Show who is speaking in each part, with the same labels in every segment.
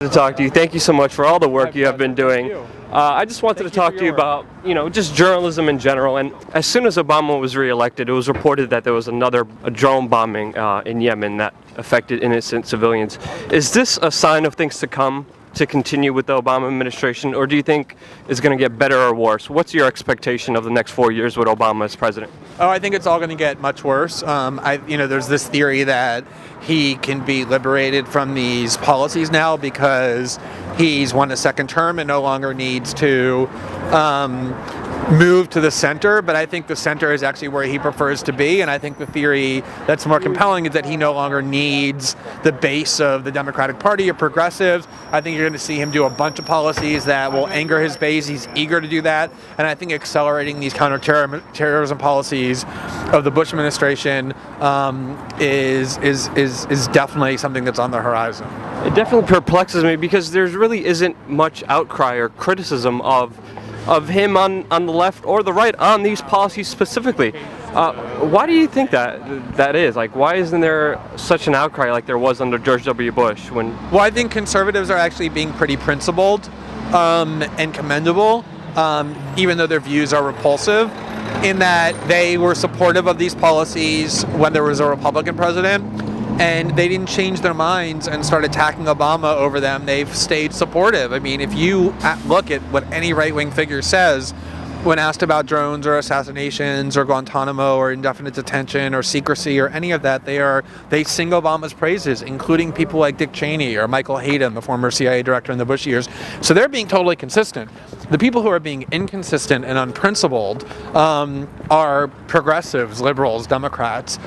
Speaker 1: To talk to you. Thank you so much for all the work you have been doing. I just wanted to talk to you about, just journalism in general. And as soon as Obama was reelected, it was reported that there was a drone bombing in Yemen that affected innocent civilians. Is this a sign of things to come to continue with the Obama administration, or do you think it's going to get better or worse? What's your expectation of the next 4 years with Obama as president?
Speaker 2: Oh, I think it's all going to get much worse. There's this theory that he can be liberated from these policies now because he's won a second term and no longer needs to move to the center, but I think the center is actually where he prefers to be, and I think the theory that's more compelling is that he no longer needs the base of the Democratic Party or progressives. I think you're going to see him do a bunch of policies that will anger his base. He's eager to do that, and I think accelerating these counterterrorism policies of the Bush administration is definitely something that's on the horizon.
Speaker 1: It definitely perplexes me because there really isn't much outcry or criticism of him on the left or the right on these policies specifically. Why do you think that is? Like, why isn't there such an outcry like there was under George W. Bush?
Speaker 2: Well, I think conservatives are actually being pretty principled and commendable, even though their views are repulsive, in that they were supportive of these policies when there was a Republican president, and they didn't change their minds and start attacking Obama over them. They've stayed supportive. I mean, if you look at what any right-wing figure says when asked about drones or assassinations or Guantanamo or indefinite detention or secrecy or any of that, they sing Obama's praises, including people like Dick Cheney or Michael Hayden, the former CIA director in the Bush years. So they're being totally consistent. The people who are being inconsistent and unprincipled are progressives, liberals, Democrats,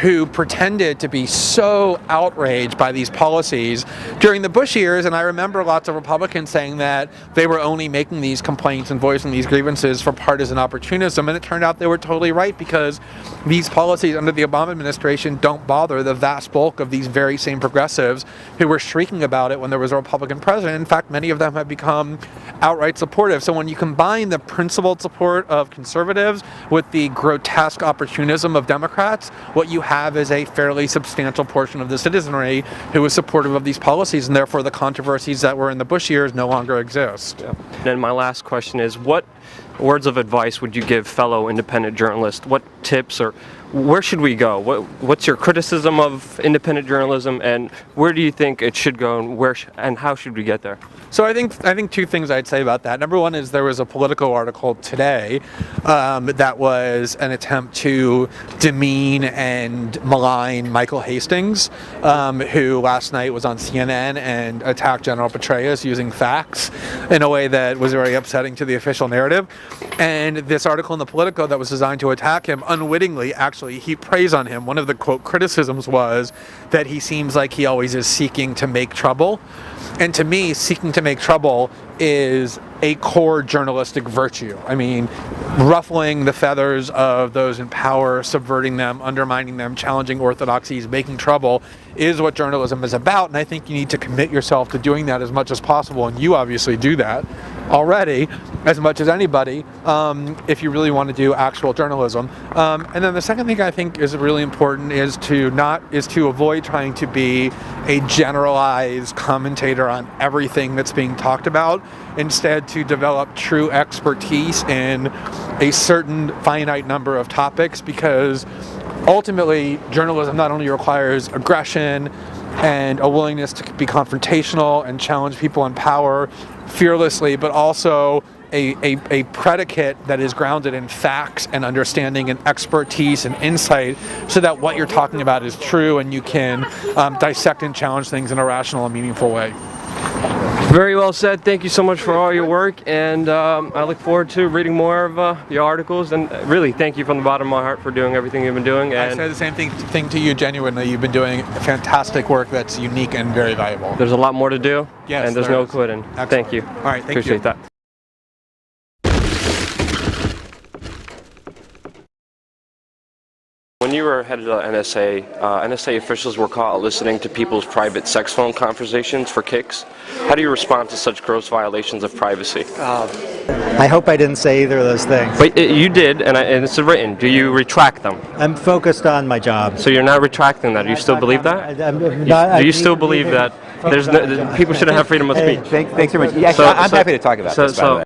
Speaker 2: who pretended to be so outraged by these policies during the Bush years. And I remember lots of Republicans saying that they were only making these complaints and voicing these grievances for partisan opportunism, and it turned out they were totally right, because these policies under the Obama administration don't bother the vast bulk of these very same progressives who were shrieking about it when there was a Republican president. In fact, many of them have become outright supportive. So when you combine the principled support of conservatives with the grotesque opportunism of Democrats, what you have is a fairly substantial portion of the citizenry who is supportive of these policies, and therefore the controversies that were in the Bush years no longer exist.
Speaker 1: Yeah. And my last question is, what words of advice would you give fellow independent journalists? What tips, or where should we go? What's your criticism of independent journalism, and where do you think it should go, and how should we get there?
Speaker 2: So I think two things I'd say about that. Number one is there was a Politico article today that was an attempt to demean and malign Michael Hastings, who last night was on CNN and attacked General Petraeus using facts in a way that was very upsetting to the official narrative. And this article in the Politico that was designed to attack him unwittingly actually heaped praise on him. One of the quote criticisms was that he seems like he always is seeking to make trouble. And to me, seeking to make trouble is a core journalistic virtue. I mean, ruffling the feathers of those in power, subverting them, undermining them, challenging orthodoxies, making trouble is what journalism is about. And I think you need to commit yourself to doing that as much as possible. And you obviously do that already as much as anybody, if you really want to do actual journalism. And then the second thing I think is really important is to avoid trying to be a generalized commentator on everything that's being talked about. Instead, to develop true expertise in a certain finite number of topics, because ultimately journalism not only requires aggression and a willingness to be confrontational and challenge people in power fearlessly, but also a predicate that is grounded in facts and understanding and expertise and insight, so that what you're talking about is true and you can dissect and challenge things in a rational and meaningful way.
Speaker 1: Very well said. Thank you so much for all your work, and I look forward to reading more of your articles, and really thank you from the bottom of my heart for doing everything you've been doing. And
Speaker 2: I say the same thing to you genuinely. You've been doing fantastic work that's unique and very valuable.
Speaker 1: There's a lot more to do,
Speaker 2: yes,
Speaker 1: and there's no quitting.
Speaker 2: Excellent.
Speaker 1: Thank you.
Speaker 2: All right, thank
Speaker 1: Appreciate
Speaker 2: you.
Speaker 1: that. When you were head of the NSA, NSA officials were caught listening to people's private sex phone conversations for kicks. How do you respond to such gross violations of privacy?
Speaker 3: I hope I didn't say either of those things.
Speaker 1: But you did, and it's written. Do you retract them?
Speaker 3: I'm focused on my job.
Speaker 1: So you're not retracting that? Do you still believe that?
Speaker 3: I'm not,
Speaker 1: Do you still believe that People shouldn't have freedom of speech.
Speaker 4: Thanks very much. Yeah, actually, I'm happy to talk about this, by the way.